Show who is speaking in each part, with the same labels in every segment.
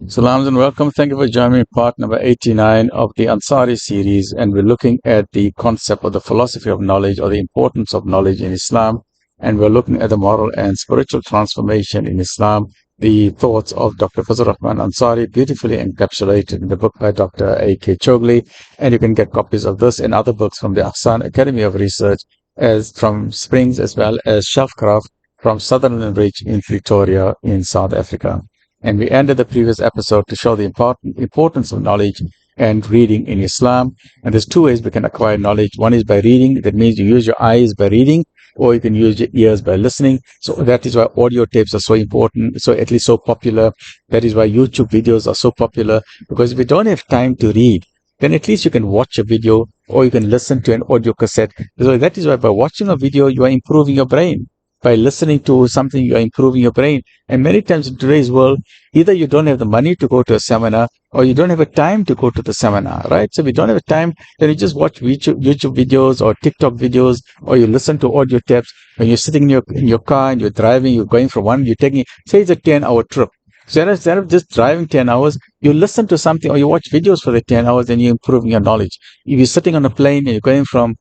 Speaker 1: Salams and welcome. Thank you for joining me, part number 89 of the Ansari series. And we're looking at the concept of the philosophy of knowledge or the importance of knowledge in Islam. And we're looking at the moral and spiritual transformation in Islam. The thoughts of Dr. Fazlur Rahman Ansari, beautifully encapsulated in the book by Dr. A.K. Chogli. And you can get copies of this and other books from the Ahsan Academy of Research, as from Springs, as well as Shelfcraft from Sutherland Bridge in Pretoria in South Africa. And we ended the previous episode to show the importance of knowledge and reading in Islam. And there's two ways we can acquire knowledge. One is by reading. That means you use your eyes by reading, or you can use your ears by listening. So that is why audio tapes are so important, so at least so popular. That is why YouTube videos are so popular, because if you don't have time to read, then at least you can watch a video or you can listen to an audio cassette. So that is why by watching a video, you are improving your brain. By listening to something, you are improving your brain. And many times in today's world, either you don't have the money to go to a seminar or you don't have a time to go to the seminar, right? So if you don't have a time, then you just watch YouTube videos or TikTok videos, or you listen to audio tapes. When you're sitting in your car and you're driving, you're going from one, you're taking, say it's a 10-hour trip. So instead of just driving 10 hours, you listen to something or you watch videos for the 10 hours and you're improving your knowledge. If you're sitting on a plane and you're going from,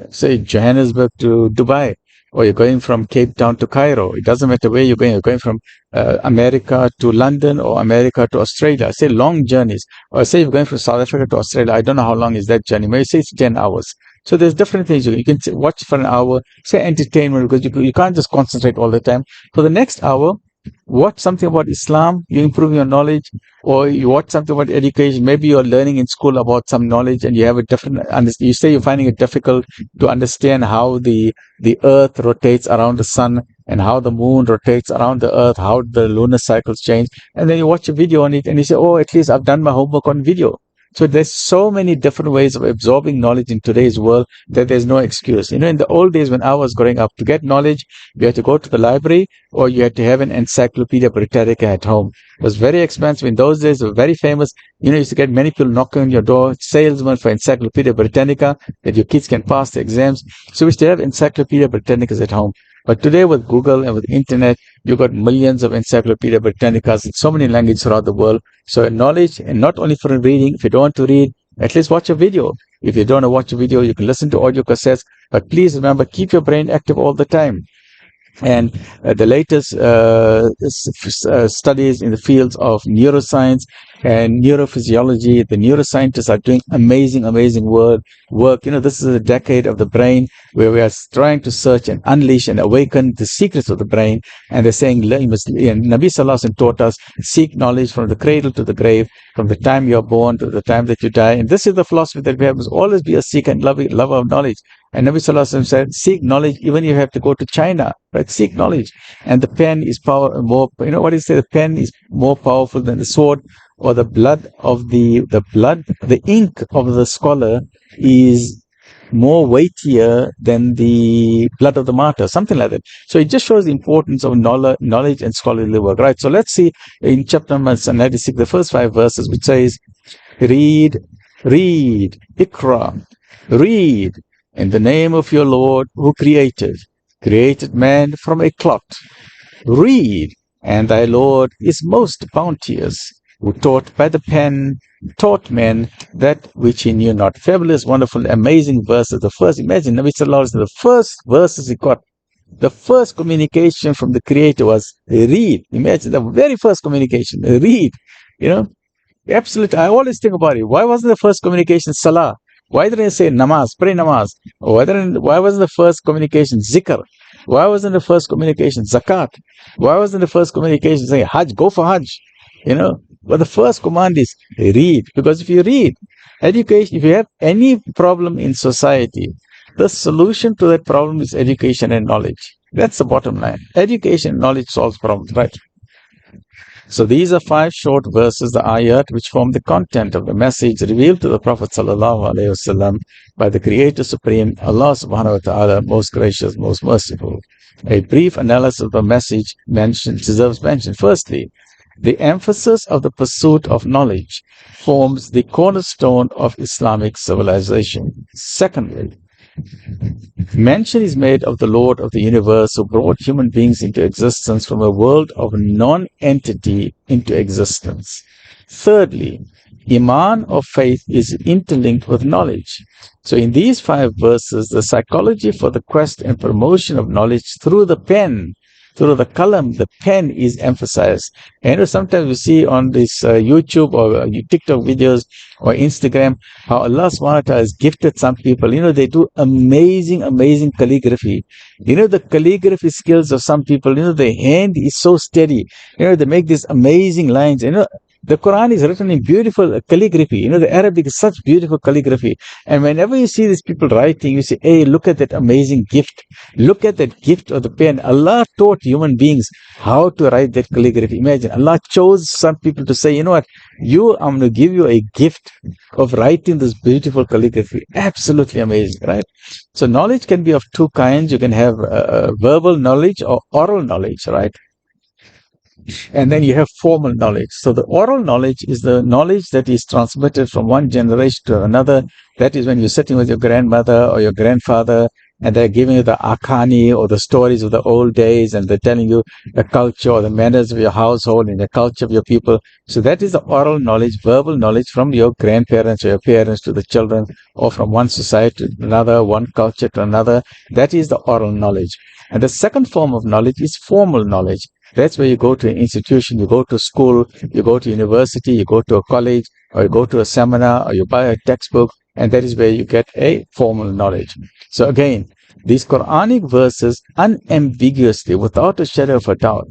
Speaker 1: say, Johannesburg to Dubai, or you're going from Cape Town to Cairo. It doesn't matter where you're going. You're going from America to London or America to Australia. Say long journeys. Or say you're going from South Africa to Australia. I don't know how long is that journey. Maybe say it's 10 hours. So there's different things. You can watch for an hour, say entertainment, because you can't just concentrate all the time. For the next hour, watch something about Islam, you improve your knowledge, or you watch something about education. Maybe you're learning in school about some knowledge and you have a different, you say you're finding it difficult to understand how the earth rotates around the sun and how the moon rotates around the earth, how the lunar cycles change. And then you watch a video on it and you say, oh, at least I've done my homework on video. So there's so many different ways of absorbing knowledge in today's world that there's no excuse. In the old days when I was growing up, to get knowledge, you had to go to the library or you had to have an Encyclopedia Britannica at home. It was very expensive. In those days, it was very famous. You used to get many people knocking on your door, salesmen for Encyclopedia Britannica, that your kids can pass the exams. So we used to have Encyclopedia Britannicas at home. But today with Google and with internet, you've got millions of Encyclopedia Britannicas in so many languages throughout the world. So knowledge, and not only for reading, if you don't want to read, at least watch a video. If you don't want to watch a video, you can listen to audio cassettes. But please remember, keep your brain active all the time. And the latest studies in the fields of neuroscience and neurophysiology, the neuroscientists are doing amazing work. This is a decade of the brain where we are trying to search and unleash and awaken the secrets of the brain. And they're saying, Nabi Sallallahu Alaihi Wasallam taught us, seek knowledge from the cradle to the grave, from the time you're born to the time that you die. And this is the philosophy that we have, must always be a seeker and lover of knowledge. And Nabi Sallallahu Alaihi Wasallam said, seek knowledge even if you have to go to China, right? Seek knowledge. And the pen is the pen is more powerful than the sword, or the ink of the scholar is more weightier than the blood of the martyr, something like that. So it just shows the importance of knowledge and scholarly work, right? So let's see in chapter number 96, the first 5 verses, which says, read, Iqra, read, in the name of your Lord who created man from a clot. Read, and thy Lord is most bounteous, who taught by the pen, taught men that which he knew not. Fabulous, wonderful, amazing verses. The first, imagine, Nabi Sallallahu Alaihi Wasallam, the first verses he got, the first communication from the Creator was read. Imagine the very first communication, read. Absolutely. I always think about it. Why wasn't the first communication salah? Why didn't I say namaz, pray namaz? Why wasn't the first communication zikr? Why wasn't the first communication zakat? Why wasn't the first communication saying hajj, go for hajj? But the first command is read. Because if you read, education, if you have any problem in society, the solution to that problem is education and knowledge. That's the bottom line. Education and knowledge solves problems, right? So these are 5 short verses, the ayat, which form the content of the message revealed to the Prophet Sallallahu Alaihi Wasallam by the Creator Supreme, Allah Subhanahu Wa Ta'ala, most gracious, most merciful. A brief analysis of the message deserves mention. Firstly, the emphasis of the pursuit of knowledge forms the cornerstone of Islamic civilization. Secondly, Mention is made of the Lord of the universe who brought human beings into existence from a world of non-entity into existence. Thirdly, Iman or faith is interlinked with knowledge. So in these 5 verses, the psychology for the quest and promotion of knowledge through the pen, through the kalam, the pen is emphasized. And sometimes we see on this YouTube or TikTok videos or Instagram how Allah subhanahu wa ta'ala has gifted some people. They do amazing calligraphy. The calligraphy skills of some people, the hand is so steady. They make these amazing lines. The Quran is written in beautiful calligraphy. The Arabic is such beautiful calligraphy. And whenever you see these people writing, you say, hey, look at that amazing gift. Look at that gift of the pen. Allah taught human beings how to write that calligraphy. Imagine, Allah chose some people to say, you know what, I'm going to give you a gift of writing this beautiful calligraphy. Absolutely amazing, right? So knowledge can be of 2 kinds. You can have verbal knowledge or oral knowledge, right? And then you have formal knowledge. So the oral knowledge is the knowledge that is transmitted from one generation to another. That is when you're sitting with your grandmother or your grandfather and they're giving you the akani or the stories of the old days, and they're telling you the culture or the manners of your household and the culture of your people. So that is the oral knowledge, verbal knowledge from your grandparents or your parents to the children, or from one society to another, one culture to another. That is the oral knowledge. And the second form of knowledge is formal knowledge. That's where you go to an institution, you go to school, you go to university, you go to a college, or you go to a seminar, or you buy a textbook, and that is where you get a formal knowledge. So again, these Quranic verses unambiguously, without a shadow of a doubt,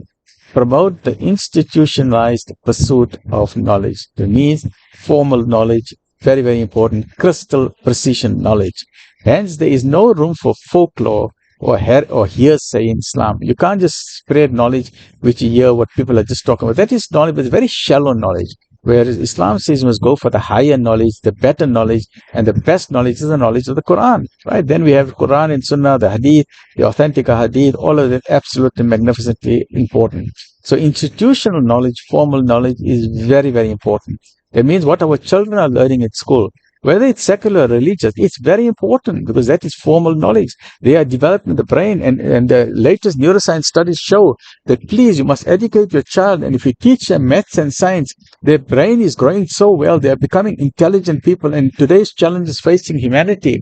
Speaker 1: promote the institutionalized pursuit of knowledge. That means formal knowledge, very important, crystal precision knowledge. Hence, there is no room for folklore or hearsay in Islam. You can't just spread knowledge which you hear what people are just talking about. That is knowledge, but it's very shallow knowledge. Whereas Islam says you must go for the higher knowledge, the better knowledge, and the best knowledge is the knowledge of the Quran. Right? Then we have Quran and Sunnah, the Hadith, the authentic Hadith, all of that absolutely magnificently important. So institutional knowledge, formal knowledge is very important. That means what our children are learning at school, whether it's secular or religious, it's very important because that is formal knowledge. They are developing the brain, and the latest neuroscience studies show that please, you must educate your child, and if you teach them maths and science, their brain is growing so well, they are becoming intelligent people, and today's challenge is facing humanity.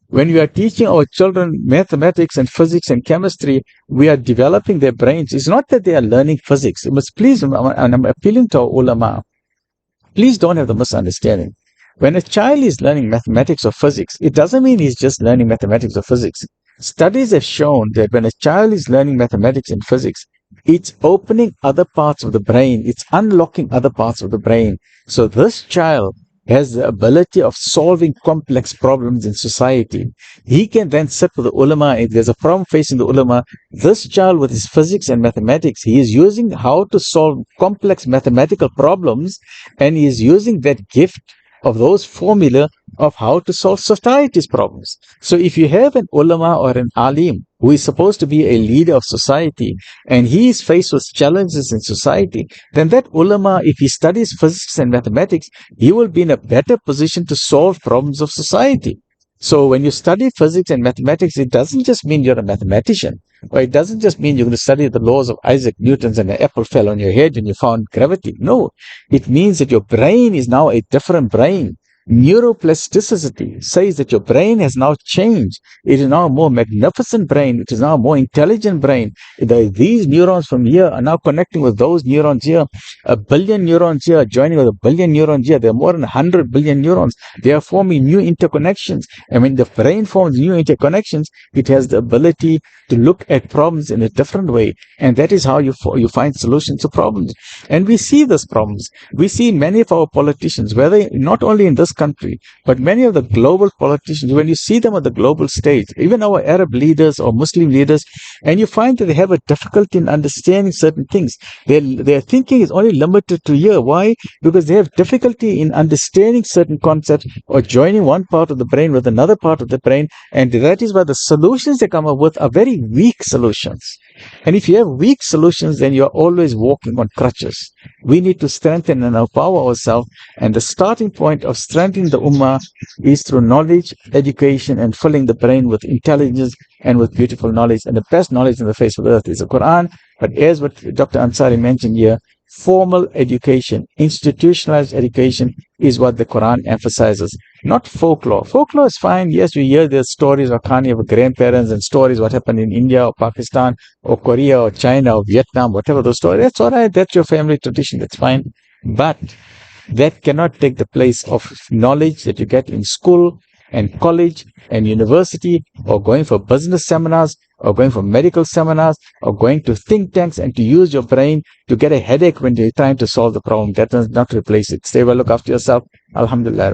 Speaker 1: When we are teaching our children mathematics and physics and chemistry, we are developing their brains. It's not that they are learning physics. You must please, and I'm appealing to our ulama, please don't have the misunderstanding. When a child is learning mathematics or physics, it doesn't mean he's just learning mathematics or physics. Studies have shown that when a child is learning mathematics and physics, it's opening other parts of the brain. It's unlocking other parts of the brain. So this child has the ability of solving complex problems in society. He can then sit with the ulama. If there's a problem facing the ulama, this child with his physics and mathematics, he is using how to solve complex mathematical problems, and he is using that gift of those formula of how to solve society's problems. So if you have an ulama or an alim who is supposed to be a leader of society, and he is faced with challenges in society, then that ulama, if he studies physics and mathematics, he will be in a better position to solve problems of society. So when you study physics and mathematics, it doesn't just mean you're a mathematician, or it doesn't just mean you're going to study the laws of Isaac Newton's and the apple fell on your head and you found gravity. No, it means that your brain is now a different brain. Neuroplasticity says that your brain has now changed. It is now a more magnificent brain. It is now a more intelligent brain. These neurons from here are now connecting with those neurons here. 1 billion neurons here joining with 1 billion neurons here. There are more than 100 billion neurons. They are forming new interconnections. And when the brain forms new interconnections, it has the ability to look at problems in a different way. And that is how you find solutions to problems. And we see these problems. We see many of our politicians, whether not only in this country, but many of the global politicians, when you see them on the global stage, even our Arab leaders or Muslim leaders, and you find that they have a difficulty in understanding certain things. Their thinking is only limited to here. Why? Because they have difficulty in understanding certain concepts or joining one part of the brain with another part of the brain. And that is why the solutions they come up with are very weak solutions. And if you have weak solutions, then you're always walking on crutches. We need to strengthen and empower ourselves. And the starting point of strengthening the ummah is through knowledge, education, and filling the brain with intelligence and with beautiful knowledge. And the best knowledge on the face of the earth is the Quran. But as what Dr. Ansari mentioned here, formal education, institutionalized education is what the Quran emphasizes, not folklore. Folklore is fine. Yes, we hear the stories of Khani of grandparents and stories what happened in India or Pakistan or Korea or China or Vietnam, whatever those stories. That's all right. That's your family tradition. That's fine. But that cannot take the place of knowledge that you get in school and college and university, or going for business seminars, or going for medical seminars, or going to think tanks and to use your brain to get a headache when you're trying to solve the problem. That does not replace it. Stay well, look after yourself. Alhamdulillah.